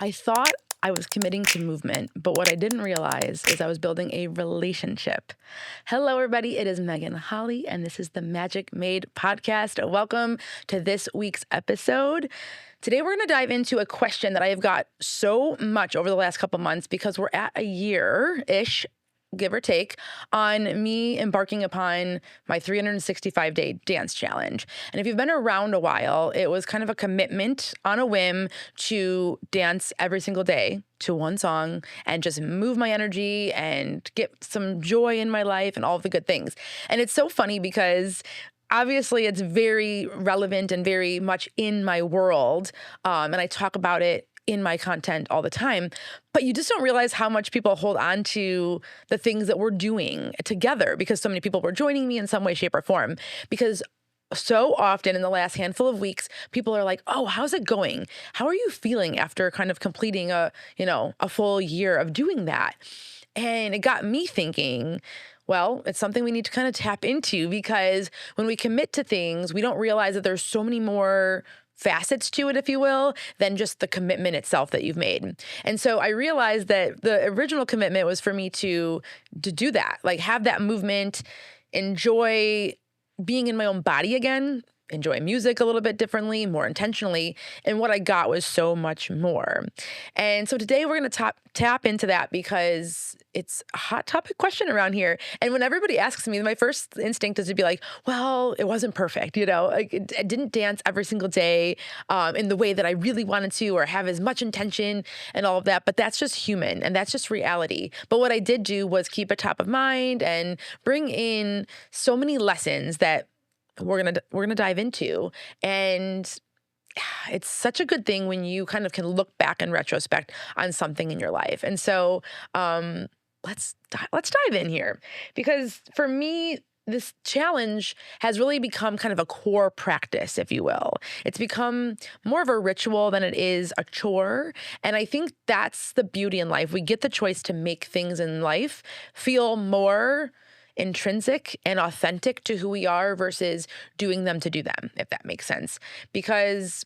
I thought I was committing to movement, but what I didn't realize is I was building a relationship. Hello, everybody. It is Megan Holly, and this is the Magic Made podcast. Welcome to this week's episode. Today, we're going to dive into a question that I have got so much over the last couple months because we're at a year-ish, give or take, on me embarking upon my 365-day dance challenge. And if you've been around a while, it was kind of a commitment on a whim to dance every single day to one song and just move my energy and get some joy in my life and all of the good things. And it's so funny because obviously it's very relevant and very much in my world. And I talk about it in my content all the time, but you just don't realize how much people hold on to the things that we're doing together because so many people were joining me in some way, shape, or form. Because so often in the last handful of weeks, people are like, "Oh, how's it going? How are you feeling after kind of completing a full year of doing that?" And it got me thinking, well, it's something we need to kind of tap into because when we commit to things, we don't realize that there's so many more facets to it, if you will, than just the commitment itself that you've made. And so I realized that the original commitment was for me to do that, like have that movement, enjoy being in my own body again, enjoy music a little bit differently, more intentionally. And what I got was so much more. And so today we're going to tap into that because it's a hot topic question around here. And when everybody asks me, my first instinct is to be like, well, it wasn't perfect. Like I didn't dance every single day in the way that I really wanted to or have as much intention and all of that. But that's just human and that's just reality. But what I did do was keep it top of mind and bring in so many lessons that we're gonna dive into. And it's such a good thing when you kind of can look back in retrospect on something in your life. And so let's dive in here, because for me, this challenge has really become kind of a core practice, if you will. It's become more of a ritual than it is a chore. And I think that's the beauty in life. We get the choice to make things in life feel more intrinsic and authentic to who we are versus doing them to do them, if that makes sense. Because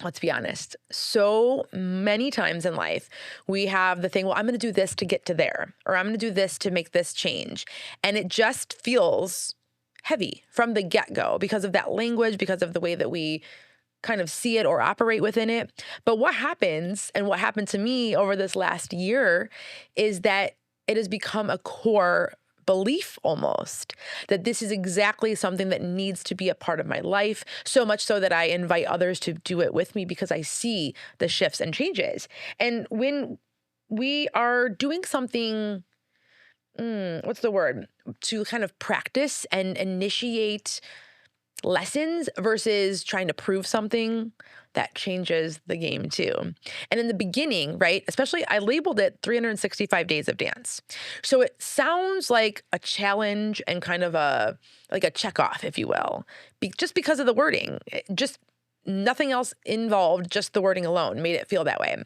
let's be honest, so many times in life, we have the thing, well, I'm going to do this to get to there, or I'm going to do this to make this change. And it just feels heavy from the get-go because of that language, because of the way that we kind of see it or operate within it. But what happens, and what happened to me over this last year, is that it has become a core belief almost that this is exactly something that needs to be a part of my life, so much so that I invite others to do it with me because I see the shifts and changes. And when we are doing something, what's the word, to kind of practice and initiate lessons versus trying to prove something, that changes the game too. And in the beginning, right, especially I labeled it 365 days of dance. So it sounds like a challenge and kind of a check off, if you will, just because of the wording. Just nothing else involved, just the wording alone made it feel that way.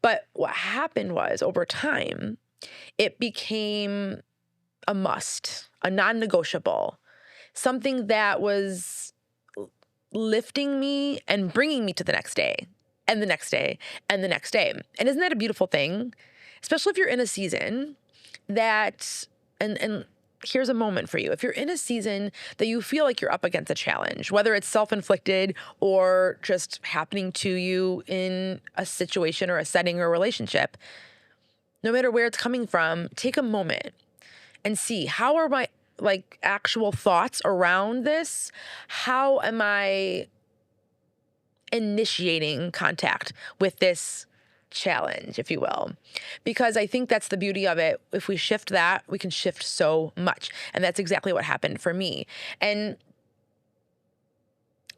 But what happened was over time, it became a must, a non-negotiable, something that was lifting me and bringing me to the next day and the next day and the next day. And isn't that a beautiful thing? Especially if you're in a season that, and here's a moment for you. If you're in a season that you feel like you're up against a challenge, whether it's self-inflicted or just happening to you in a situation or a setting or a relationship, no matter where it's coming from, take a moment and see, how are my actual thoughts around this? How am I initiating contact with this challenge, if you will? Because I think that's the beauty of it. If we shift that, we can shift so much. And that's exactly what happened for me. And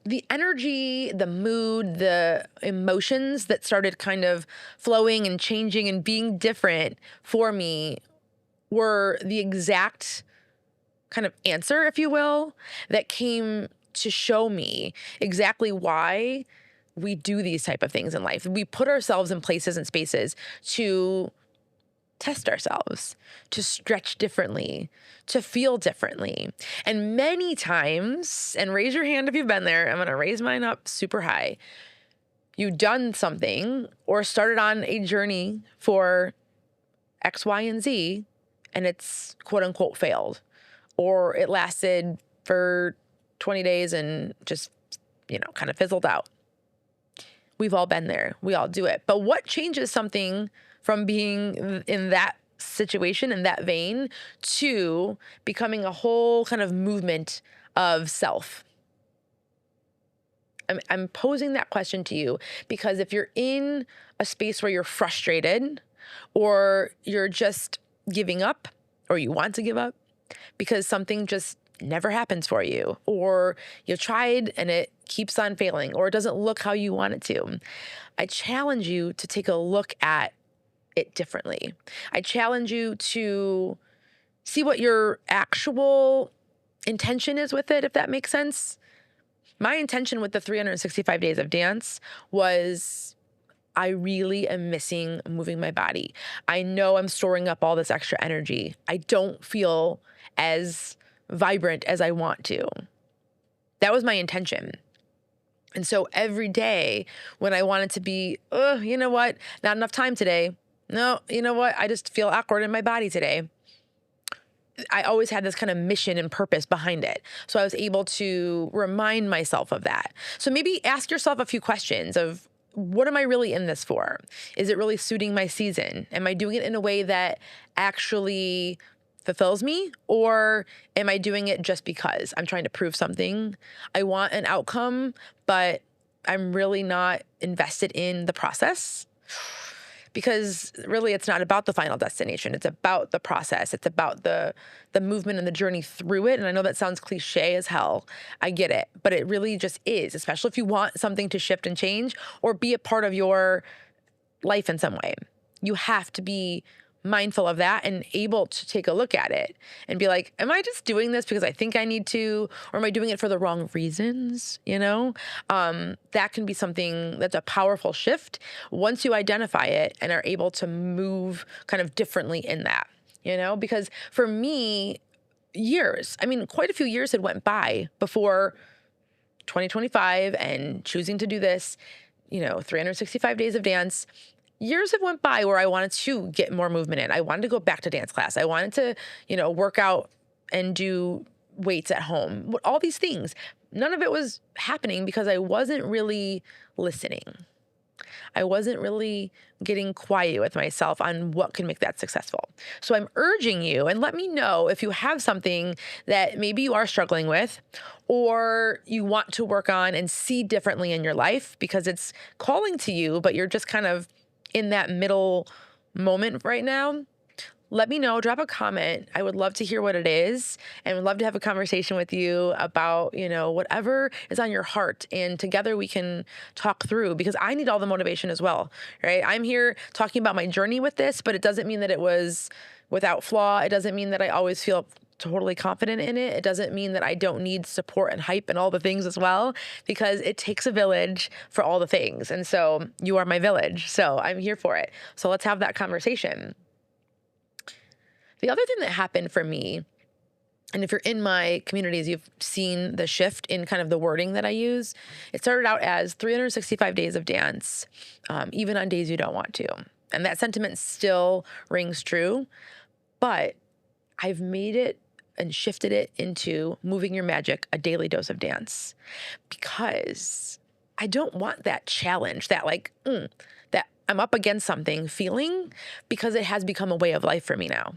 the energy, the mood, the emotions that started kind of flowing and changing and being different for me were the exact kind of answer, if you will, that came to show me exactly why we do these type of things in life. We put ourselves in places and spaces to test ourselves, to stretch differently, to feel differently. And many times, and raise your hand if you've been there, I'm going to raise mine up super high. you've done something or started on a journey for X, Y, and Z, and it's quote unquote failed, or it lasted for 20 days and just, kind of fizzled out. We've all been there. We all do it. But what changes something from being in that situation, in that vein, to becoming a whole kind of movement of self? I'm posing that question to you because if you're in a space where you're frustrated or you're just giving up or you want to give up because something just never happens for you, or you tried and it keeps on failing, or it doesn't look how you want it to, I challenge you to take a look at it differently. I challenge you to see what your actual intention is with it, if that makes sense. My intention with the 365 days of dance was I really am missing moving my body. I know I'm storing up all this extra energy. I don't feel as vibrant as I want to. That was my intention. And so every day when I wanted to be, you know what, not enough time today. No, you know what, I just feel awkward in my body today. I always had this kind of mission and purpose behind it. So I was able to remind myself of that. So maybe ask yourself a few questions of, what am I really in this for? Is it really suiting my season? Am I doing it in a way that actually fulfills me? Or am I doing it just because I'm trying to prove something? I want an outcome, but I'm really not invested in the process. Because really, it's not about the final destination. It's about the process. It's about the movement and the journey through it. And I know that sounds cliche as hell. I get it. But it really just is, especially if you want something to shift and change or be a part of your life in some way. You have to be mindful of that and able to take a look at it and be like, am I just doing this because I think I need to, or am I doing it for the wrong reasons? That can be something that's a powerful shift once you identify it and are able to move kind of differently in that, because for me, quite a few years had went by before 2025 and choosing to do this, 365 days of dance. Years have went by where I wanted to get more movement in. I wanted to go back to dance class. I wanted to, work out and do weights at home. All these things. None of it was happening because I wasn't really listening. I wasn't really getting quiet with myself on what can make that successful. So I'm urging you, and let me know if you have something that maybe you are struggling with or you want to work on and see differently in your life because it's calling to you, but you're just kind of in that middle moment right now. Let me know, drop a comment. I would love to hear what it is and would love to have a conversation with you about, whatever is on your heart. And together we can talk through, because I need all the motivation as well, right? I'm here talking about my journey with this, but it doesn't mean that it was without flaw. It doesn't mean that I always feel totally confident in it. It doesn't mean that I don't need support and hype and all the things as well, because it takes a village for all the things. And so you are my village. So I'm here for it. So let's have that conversation. The other thing that happened for me, and if you're in my communities, you've seen the shift in kind of the wording that I use. It started out as 365 days of dance, even on days you don't want to. And that sentiment still rings true, but I've made it and shifted it into moving your magic, a daily dose of dance, because I don't want that challenge, that that I'm up against something feeling, because it has become a way of life for me now.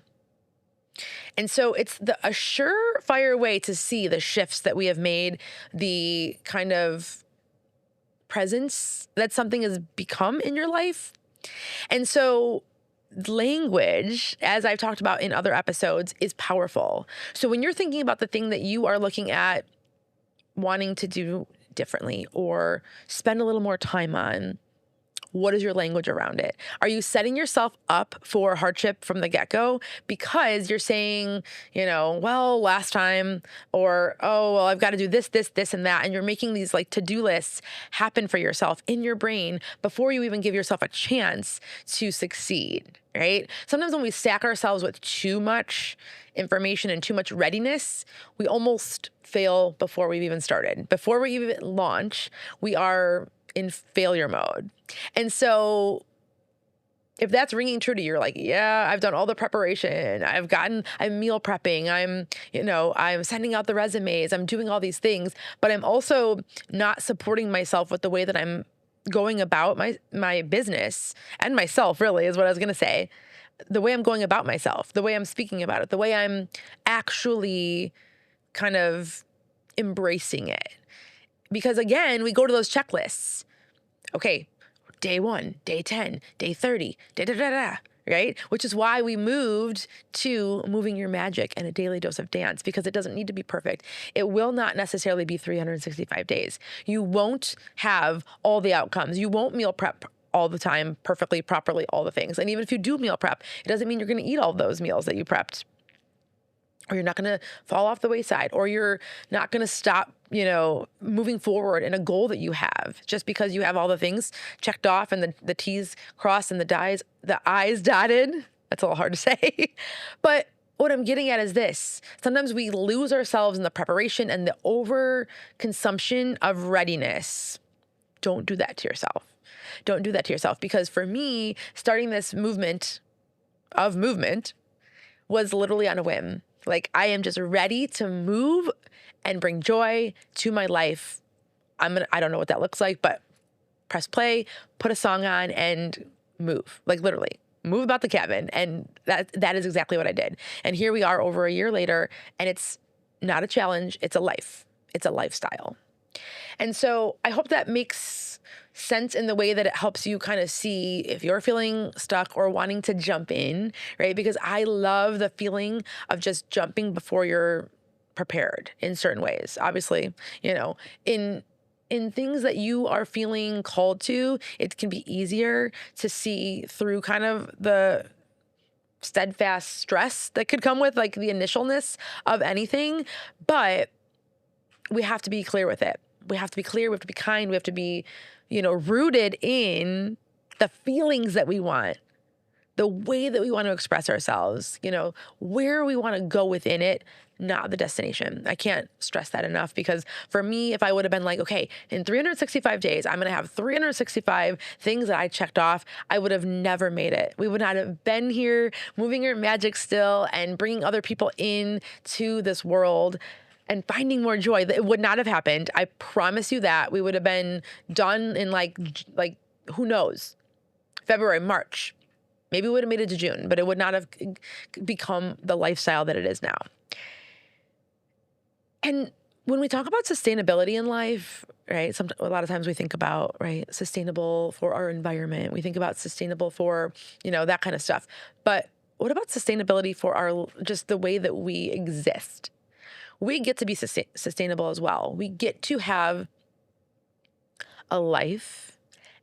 And so it's a surefire way to see the shifts that we have made, the kind of presence that something has become in your life. And so language, as I've talked about in other episodes, is powerful. So when you're thinking about the thing that you are looking at wanting to do differently or spend a little more time on, what is your language around it? Are you setting yourself up for hardship from the get-go because you're saying, well, last time, or, oh, well, I've got to do this, and that. And you're making these to-do lists happen for yourself in your brain before you even give yourself a chance to succeed, right? Sometimes when we stack ourselves with too much information and too much readiness, we almost fail before we've even started. Before we even launch, we are in failure mode. And so if that's ringing true to you, you're like, yeah, I've done all the preparation. I'm meal prepping. I'm sending out the resumes. I'm doing all these things, but I'm also not supporting myself with the way that I'm going about my business and myself, really, is what I was going to say. The way I'm going about myself, the way I'm speaking about it, the way I'm actually kind of embracing it. Because again, we go to those checklists. Okay, day 1, day 10, day 30, right? Which is why we moved to moving your magic and a daily dose of dance, because it doesn't need to be perfect. It will not necessarily be 365 days. You won't have all the outcomes. You won't meal prep all the time, perfectly, properly, all the things. And even if you do meal prep, it doesn't mean you're going to eat all those meals that you prepped. Or you're not going to fall off the wayside, or you're not going to stop, moving forward in a goal that you have just because you have all the things checked off and the T's crossed and the I's dotted. That's a little hard to say. But what I'm getting at is this. Sometimes we lose ourselves in the preparation and the overconsumption of readiness. Don't do that to yourself. Don't do that to yourself, because for me, starting this movement was literally on a whim. Like, I am just ready to move and bring joy to my life. I don't know what that looks like, but press play, put a song on, and move. Like, literally move about the cabin. And that is exactly what I did. And here we are over a year later, and it's not a challenge. It's a life. It's a lifestyle. And so I hope that makes sense in the way that it helps you kind of see if you're feeling stuck or wanting to jump in, right? Because I love the feeling of just jumping before you're prepared in certain ways. Obviously, in things that you are feeling called to, it can be easier to see through kind of the steadfast stress that could come with like the initialness of anything, but we have to be clear with it. We have to be clear. We have to be kind. We have to be, rooted in the feelings that we want, the way that we want to express ourselves, where we want to go within it, not the destination. I can't stress that enough, because for me, if I would have been like, okay, in 365 days, I'm going to have 365 things that I checked off, I would have never made it. We would not have been here moving your magic still and bringing other people in to this world and finding more joy. It would not have happened. I promise you that. We would have been done in like who knows, February, March. Maybe we would have made it to June, but it would not have become the lifestyle that it is now. And when we talk about sustainability in life, right, a lot of times we think about, right, sustainable for our environment. We think about sustainable for, that kind of stuff. But what about sustainability for just the way that we exist? We get to be sustainable as well. We get to have a life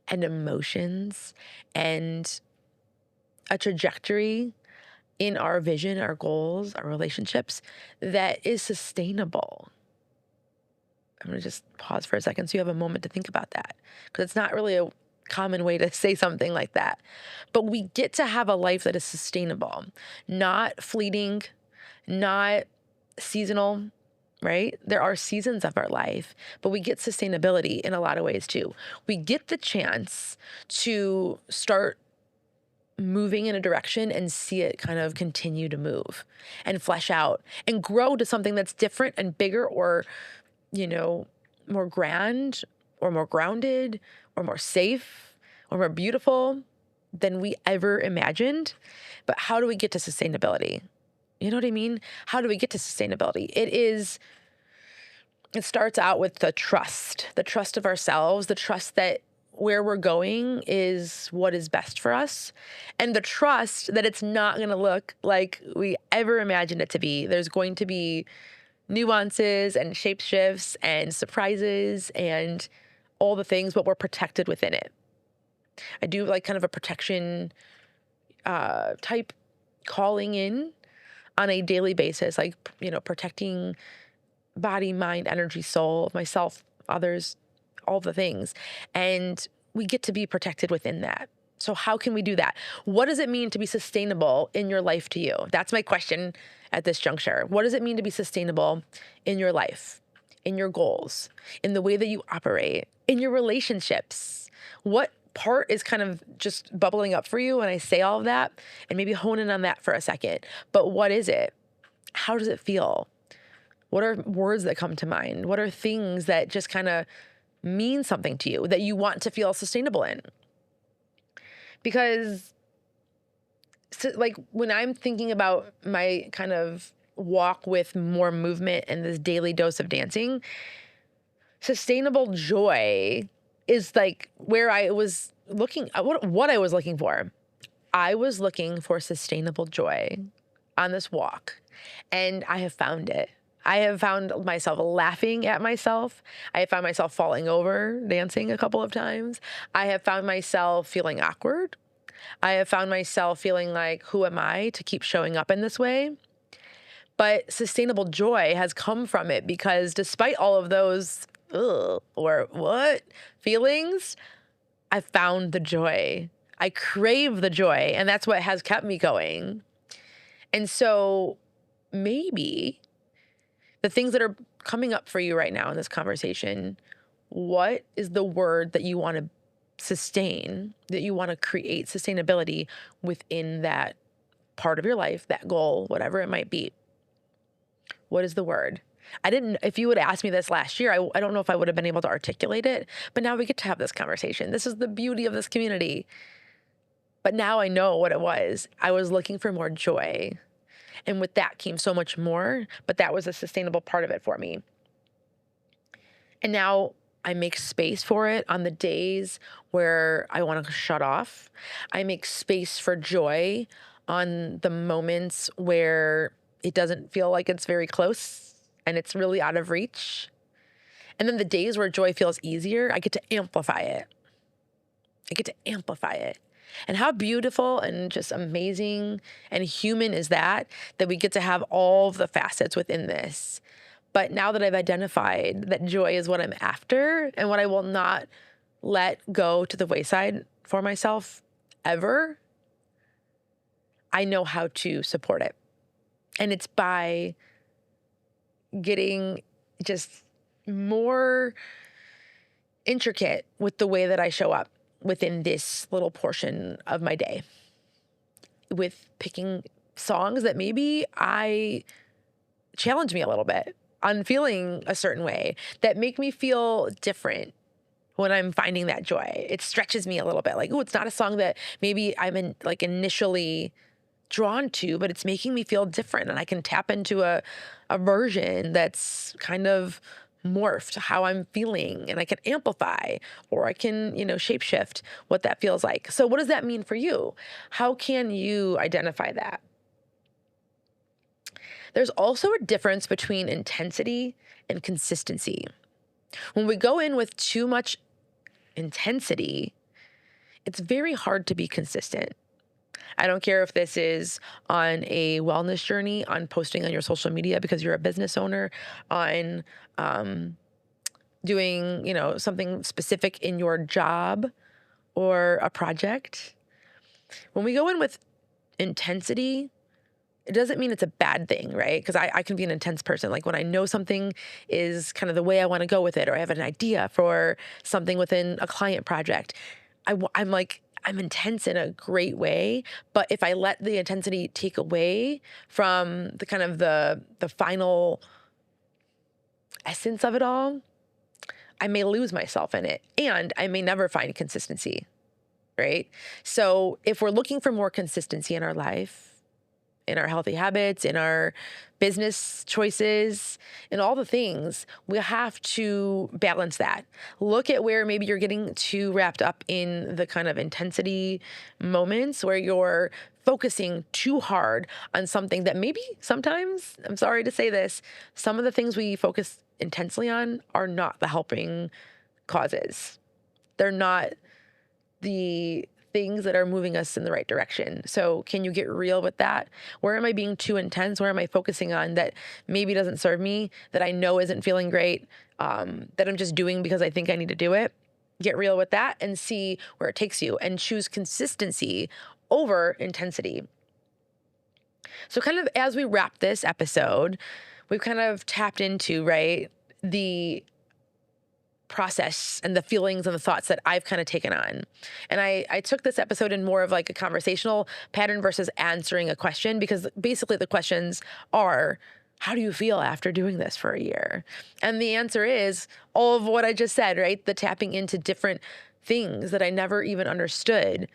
and emotions and a trajectory in our vision, our goals, our relationships that is sustainable. I'm going to just pause for a second so you have a moment to think about that, because it's not really a common way to say something like that. But we get to have a life that is sustainable, not fleeting, not seasonal, right? There are seasons of our life, but we get sustainability in a lot of ways too. We get the chance to start moving in a direction and see it kind of continue to move and flesh out and grow to something that's different and bigger, or, more grand or more grounded or more safe or more beautiful than we ever imagined. But how do we get to sustainability? You know what I mean? How do we get to sustainability? It starts out with the trust of ourselves, the trust that where we're going is what is best for us, and the trust that it's not going to look like we ever imagined it to be. There's going to be nuances and shape shifts and surprises and all the things, but we're protected within it. I do like kind of a protection type calling in on a daily basis, like, protecting body, mind, energy, soul, myself, others, all the things. And we get to be protected within that. So how can we do that? What does it mean to be sustainable in your life to you? That's my question at this juncture. What does it mean to be sustainable in your life? in your goals, in the way that you operate, in your relationships? What part is kind of just bubbling up for you when I say all of that? And maybe hone in on that for a second. But what is it? How does it feel? What are words that come to mind? What are things that just kind of mean something to you that you want to feel sustainable in? Because like when I'm thinking about my kind of walk with more movement and this daily dose of dancing, sustainable joy is like where I was looking, what I was looking for. I was looking for sustainable joy on this walk, and I have found it. I have found myself laughing at myself. I have found myself falling over dancing a couple of times. I have found myself feeling awkward. I have found myself feeling like, who am I to keep showing up in this way? But sustainable joy has come from it, because despite all of those feelings, I found the joy. I crave the joy, and that's what has kept me going. And so maybe the things that are coming up for you right now in this conversation, what is the word that you want to sustain, that you want to create sustainability within that part of your life, that goal, whatever it might be? What is the word? If you would ask me this last year, I don't know if I would have been able to articulate it, but now we get to have this conversation. This is the beauty of this community. But now I know what it was. I was looking for more joy. And with that came so much more, but that was a sustainable part of it for me. And now I make space for it on the days where I want to shut off. I make space for joy on the moments where it doesn't feel like it's very close and it's really out of reach. And then the days where joy feels easier, I get to amplify it. And how beautiful and just amazing and human is that we get to have all of the facets within this. But now that I've identified that joy is what I'm after and what I will not let go to the wayside for myself ever, I know how to support it. And it's by getting just more intricate with the way that I show up within this little portion of my day, with picking songs that maybe I challenge me a little bit on feeling a certain way, that make me feel different when I'm finding that joy. It stretches me a little bit. Like, it's not a song that maybe I'm initially drawn to, but it's making me feel different, and I can tap into a version that's kind of morphed how I'm feeling, and I can amplify, or I can, shapeshift what that feels like. So what does that mean for you? How can you identify that? There's also a difference between intensity and consistency. When we go in with too much intensity, it's very hard to be consistent. I don't care if this is on a wellness journey, on posting on your social media because you're a business owner, on doing, something specific in your job or a project. When we go in with intensity, it doesn't mean it's a bad thing, right? Because I can be an intense person. Like when I know something is kind of the way I want to go with it, or I have an idea for something within a client project, I'm intense in a great way. But if I let the intensity take away from the kind of the final essence of it all, I may lose myself in it, and I may never find consistency, right? So if we're looking for more consistency in our life, in our healthy habits, in our business choices, in all the things, we have to balance that. Look at where maybe you're getting too wrapped up in the kind of intensity moments where you're focusing too hard on something that maybe sometimes, I'm sorry to say this, some of the things we focus intensely on are not the helping causes. They're not the things that are moving us in the right direction. So can you get real with that? Where am I being too intense? Where am I focusing on that maybe doesn't serve me, that I know isn't feeling great, that I'm just doing because I think I need to do it? Get real with that and see where it takes you, and choose consistency over intensity. So kind of as we wrap this episode, we've kind of tapped into, right, the process and the feelings and the thoughts that I've kind of taken on. And I took this episode in more of like a conversational pattern versus answering a question, because basically the questions are, how do you feel after doing this for a year? And the answer is all of what I just said, right? The tapping into different things that I never even understood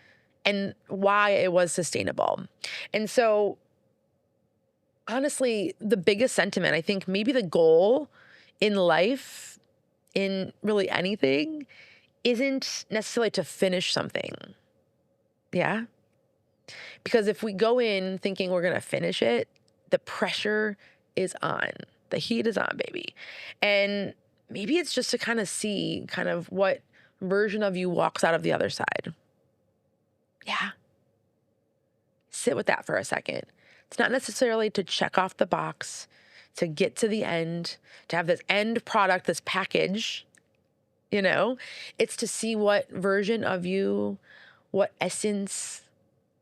and why it was sustainable. And so honestly, the biggest sentiment, I think maybe the goal in life, in really anything, isn't necessarily to finish something. Yeah. Because if we go in thinking we're going to finish it, the pressure is on. The heat is on, baby. And maybe it's just to kind of see kind of what version of you walks out of the other side. Yeah. Sit with that for a second. It's not necessarily to check off the box, to get to the end, to have this end product, this package, it's to see what version of you, what essence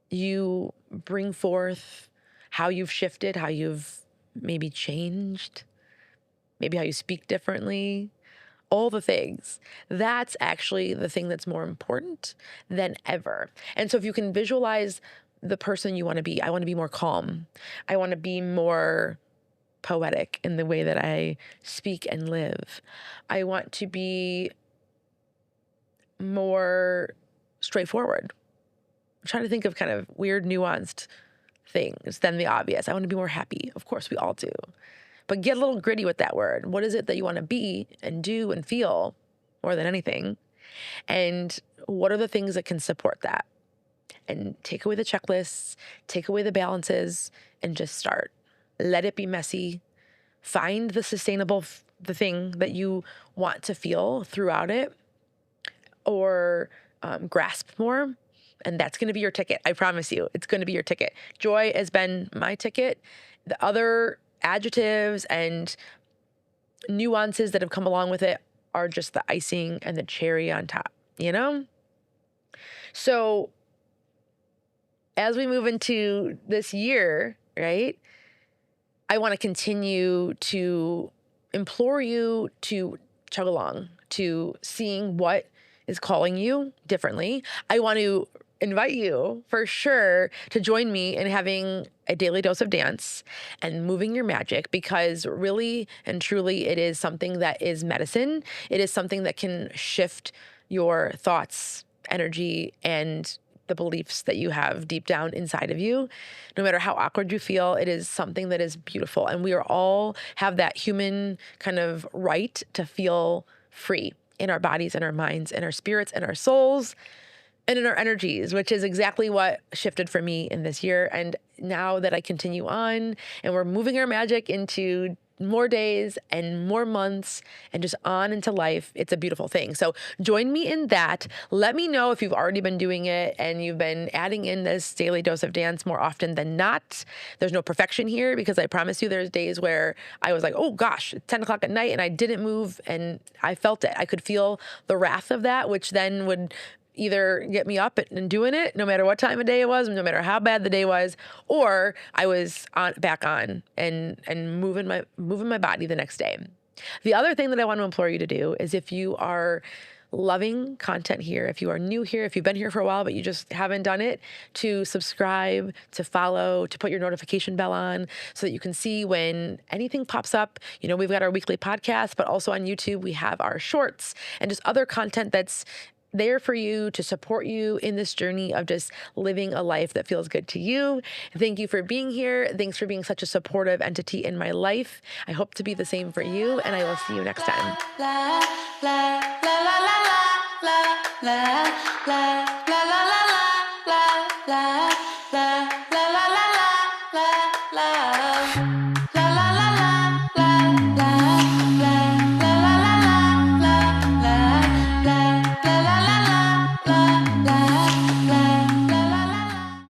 you bring forth, how you've shifted, how you've maybe changed, maybe how you speak differently, all the things. That's actually the thing that's more important than ever. And so if you can visualize the person you want to be, I want to be more calm. I want to be more poetic in the way that I speak and live. I want to be more straightforward. I'm trying to think of kind of weird, nuanced things than the obvious. I want to be more happy. Of course, we all do. But get a little gritty with that word. What is it that you want to be and do and feel more than anything? And what are the things that can support that? And take away the checklists, take away the balances, and just start. Let it be messy. Find the sustainable, the thing that you want to feel throughout it, or grasp more. And that's going to be your ticket. I promise you, it's going to be your ticket. Joy has been my ticket. The other adjectives and nuances that have come along with it are just the icing and the cherry on top, So as we move into this year, right, I want to continue to implore you to chug along, to seeing what is calling you differently. I want to invite you for sure to join me in having a daily dose of dance and moving your magic, because really and truly it is something that is medicine. It is something that can shift your thoughts, energy, and the beliefs that you have deep down inside of you. No matter how awkward you feel, it is something that is beautiful. And we are all have that human kind of right to feel free in our bodies and our minds and our spirits and our souls and in our energies, which is exactly what shifted for me in this year. And now that I continue on and we're moving our magic into more days and more months and just on into life, it's a beautiful thing. So join me in that. Let me know if you've already been doing it and you've been adding in this daily dose of dance more often than not. There's no perfection here, because I promise you there's days where I was like, oh gosh, it's 10 o'clock at night and I didn't move, and I felt it. I could feel the wrath of that, which then would either get me up and doing it no matter what time of day it was, no matter how bad the day was, or I was back on and moving my body the next day. The other thing that I want to implore you to do is, if you are loving content here, if you are new here, if you've been here for a while but you just haven't done it, to subscribe, to follow, to put your notification bell on so that you can see when anything pops up. We've got our weekly podcast, but also on YouTube we have our shorts and just other content that's there for you to support you in this journey of just living a life that feels good to you. Thank you for being here. Thanks for being such a supportive entity in my life. I hope to be the same for you, and I will see you next time.